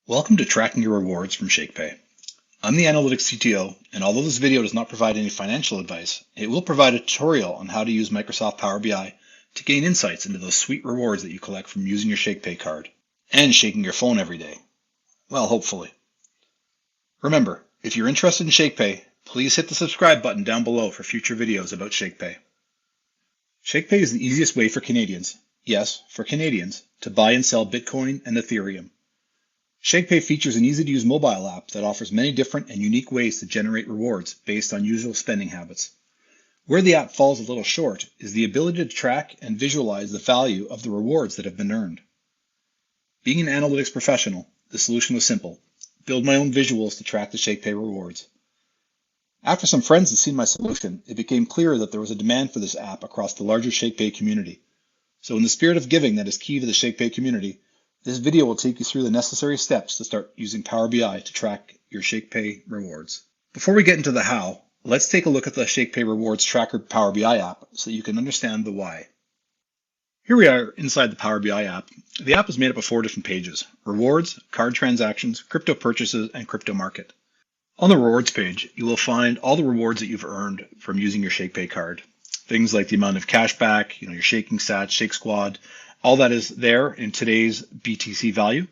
Welcome to Tracking Your Rewards from Shakepay. I'm the Analytics CTO, and although this video does not provide any financial advice, it will provide a tutorial on how to use Microsoft PowerBI to gain insights into those sweet rewards that you collect from using your Shakepay card and shaking your phone every day. Well, hopefully. Remember, if you're interested in Shakepay, please hit the subscribe button down below for future videos about Shakepay. Shakepay is the easiest way for Canadians, yes, for Canadians, to buy and sell Bitcoin and Ethereum. Shakepay features an easy-to-use mobile app that offers many different and unique ways to generate rewards based on usual spending habits. Where the app falls a little short is the ability to track and visualize the value of the rewards that have been earned. Being an analytics professional, the solution was simple: build my own visuals to track the Shakepay rewards. After some friends had seen my solution, it became clear that there was a demand for this app across the larger Shakepay community. So in the spirit of giving that is key to the Shakepay community, this video will take you through the necessary steps to start using Power BI to track your Shakepay rewards. Before we get into the how, let's take a look at the Shakepay Rewards Tracker Power BI app so that you can understand the why. Here we are inside the Power BI app. The app is made up of 4 different pages: rewards, card transactions, crypto purchases, and crypto market. On the rewards page, you will find all the rewards that you've earned from using your Shakepay card. Things like the amount of cash back, your shaking sats, shake squad, all that is there in today's BTC value,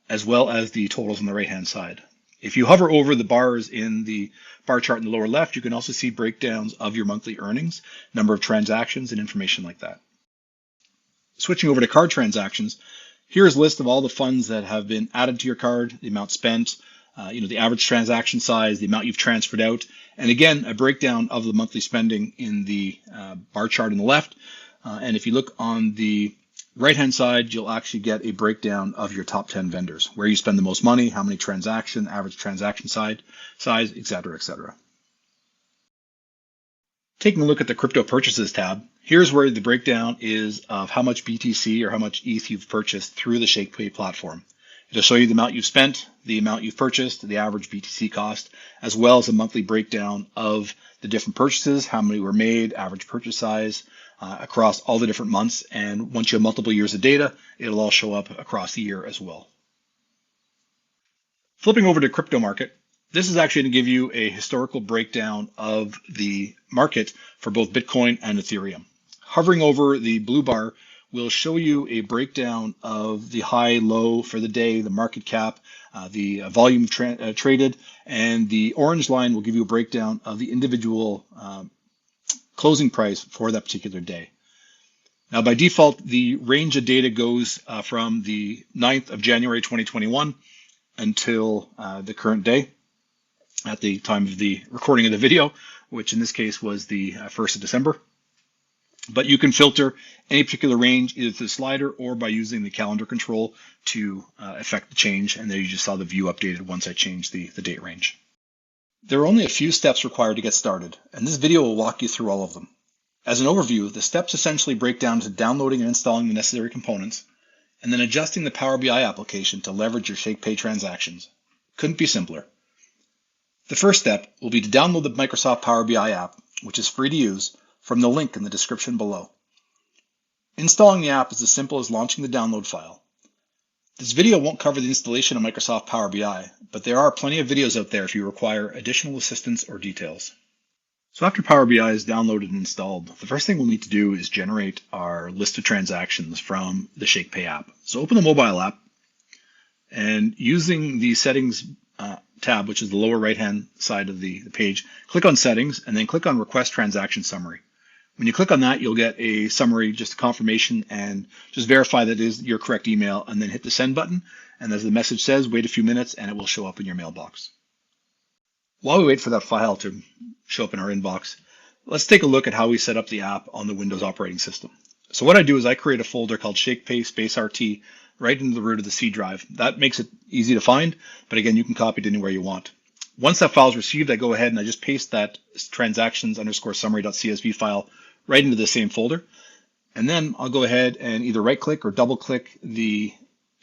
as well as the totals on the right-hand side. If you hover over the bars in the bar chart in the lower left, you can also see breakdowns of your monthly earnings, number of transactions, and information like that. Switching over to card transactions, here's a list of all the funds that have been added to your card, the amount spent, the average transaction size, the amount you've transferred out, and again, a breakdown of the monthly spending in the bar chart on the left. And if you look on the right-hand side, you'll actually get a breakdown of your top 10 vendors, where you spend the most money, how many transactions, average transaction size, etc., etc. Taking a look at the crypto purchases tab, here's where the breakdown is of how much BTC or how much ETH you've purchased through the Shakepay platform. It'll show you the amount you've spent, the amount you've purchased, the average BTC cost, as well as a monthly breakdown of the different purchases, how many were made, average purchase size, across all the different months. And once you have multiple years of data, it'll all show up across the year as well. Flipping over to crypto market, this is actually going to give you a historical breakdown of the market for both Bitcoin and Ethereum. Hovering over the blue bar will show you a breakdown of the high, low for the day, the market cap, the volume traded, and the orange line will give you a breakdown of the individual closing price for that particular day. Now, by default, the range of data goes from the 9th of January 2021 until the current day at the time of the recording of the video, which in this case was the 1st of December. But you can filter any particular range either through the slider or by using the calendar control to affect the change. And there you just saw the view updated once I changed the date range. There are only a few steps required to get started, and this video will walk you through all of them. As an overview, the steps essentially break down to downloading and installing the necessary components, and then adjusting the Power BI application to leverage your Shakepay transactions. Couldn't be simpler. The first step will be to download the Microsoft Power BI app, which is free to use, from the link in the description below. Installing the app is as simple as launching the download file. This video won't cover the installation of Microsoft Power BI, but there are plenty of videos out there if you require additional assistance or details. So after Power BI is downloaded and installed, the first thing we'll need to do is generate our list of transactions from the Shakepay app. So open the mobile app, and using the settings tab, which is the lower right-hand side of the page, click on settings and then click on request transaction summary. When you click on that, you'll get a summary, just a confirmation, and just verify that it is your correct email, and then hit the send button. And as the message says, wait a few minutes and it will show up in your mailbox. While we wait for that file to show up in our inbox, let's take a look at how we set up the app on the Windows operating system. So what I do is I create a folder called Shakepay /RT right into the root of the C drive. That makes it easy to find, but again, you can copy it anywhere you want. Once that file is received, I go ahead and I just paste that transactions_summary.csv file right into the same folder. And then I'll go ahead and either right click or double click the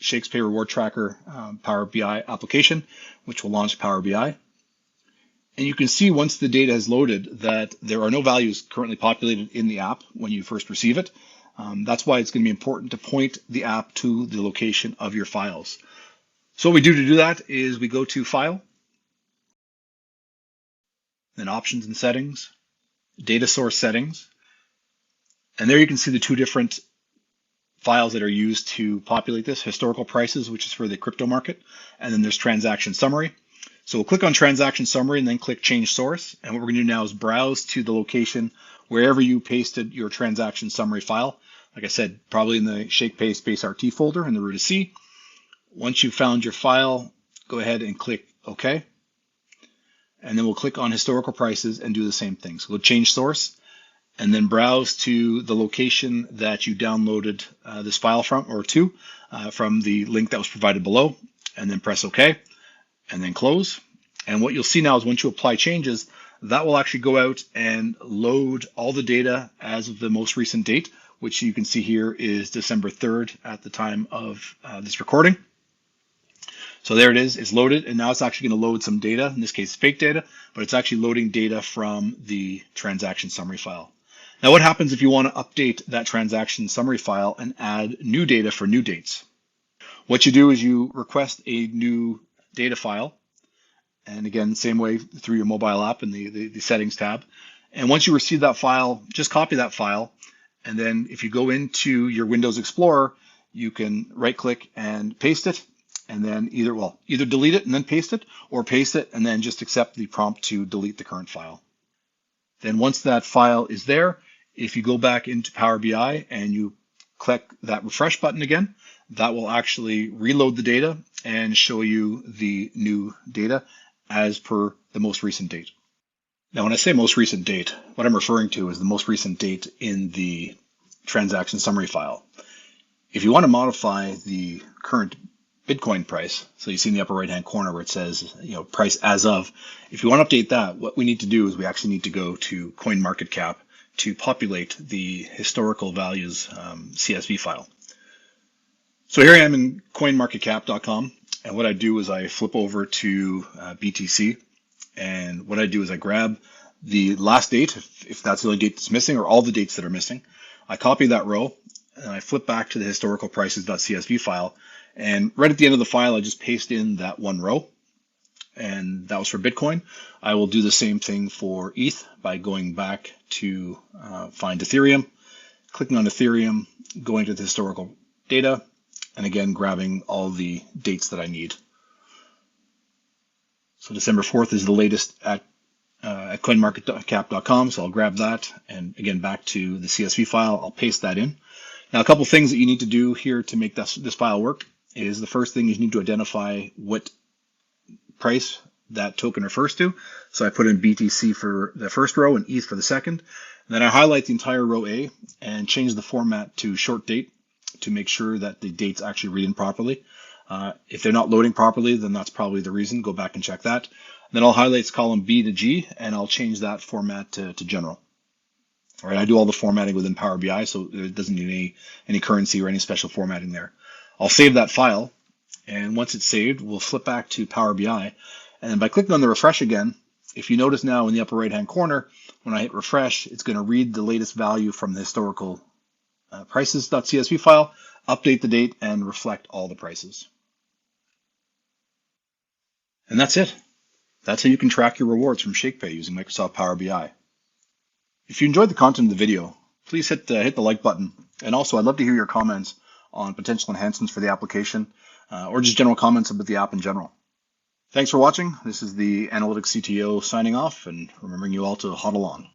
Shakepay Reward Tracker Power BI application, which will launch Power BI. And you can see once the data has loaded that there are no values currently populated in the app when you first receive it. That's why it's going to be important to point the app to the location of your files. So what we do to do that is we go to File, then Options and Settings, Data Source Settings, and there you can see the two different files that are used to populate this: historical prices, which is for the crypto market, and then there's transaction summary. So we'll click on transaction summary and then click change source. And what we're going to do now is browse to the location wherever you pasted your transaction summary file. Like I said, probably in the Shakepay space RT folder in the root of C. Once you've found your file, go ahead and click OK. And then we'll click on historical prices and do the same thing. So we'll change source and then browse to the location that you downloaded this file from, or to, from the link that was provided below, and then press OK, and then close. And what you'll see now is once you apply changes, that will actually go out and load all the data as of the most recent date, which you can see here is December 3rd at the time of this recording. So there it is, it's loaded, and now it's actually going to load some data, in this case fake data, but it's actually loading data from the transaction summary file. Now what happens if you want to update that transaction summary file and add new data for new dates? What you do is you request a new data file, and again, same way through your mobile app in the settings tab. And once you receive that file, just copy that file, and then if you go into your Windows Explorer, you can right click and paste it, and then either delete it and then paste it, or paste it and then just accept the prompt to delete the current file. Then once that file is there, if you go back into Power BI and you click that refresh button again, that will actually reload the data and show you the new data as per the most recent date. Now, when I say most recent date, what I'm referring to is the most recent date in the transaction summary file. If you want to modify the current Bitcoin price, so you see in the upper right hand corner where it says, price as of, if you want to update that, what we need to do is we actually need to go to CoinMarketCap to populate the historical values CSV file. So here I am in coinmarketcap.com, and what I do is I flip over to BTC, and what I do is I grab the last date, if that's the only date that's missing, or all the dates that are missing. I copy that row, and I flip back to the historical prices.csv file, and right at the end of the file, I just paste in that one row, and that was for Bitcoin. I will do the same thing for ETH by going back to find Ethereum, clicking on Ethereum, going to the historical data, and again, grabbing all the dates that I need. So December 4th is the latest at coinmarketcap.com, so I'll grab that, and again, back to the CSV file, I'll paste that in. Now, a couple things that you need to do here to make this file work is the first thing is you need to identify what price that token refers to. So I put in BTC for the first row and ETH for the second. And then I highlight the entire row A and change the format to short date to make sure that the dates actually read in properly. If they're not loading properly, then that's probably the reason. Go back and check that. Then I'll highlight column B to G, and I'll change that format to general. All right, I do all the formatting within Power BI, so it doesn't need any currency or any special formatting there. I'll save that file, and once it's saved, we'll flip back to Power BI. And then by clicking on the refresh again, if you notice now in the upper right-hand corner, when I hit refresh, it's going to read the latest value from the historical prices.csv file, update the date, and reflect all the prices. And that's it. That's how you can track your rewards from Shakepay using Microsoft Power BI. If you enjoyed the content of the video, please hit the like button. And also, I'd love to hear your comments on potential enhancements for the application, or just general comments about the app in general. Thanks for watching. This is the Analytics CTO signing off, and remembering you all to huddle on.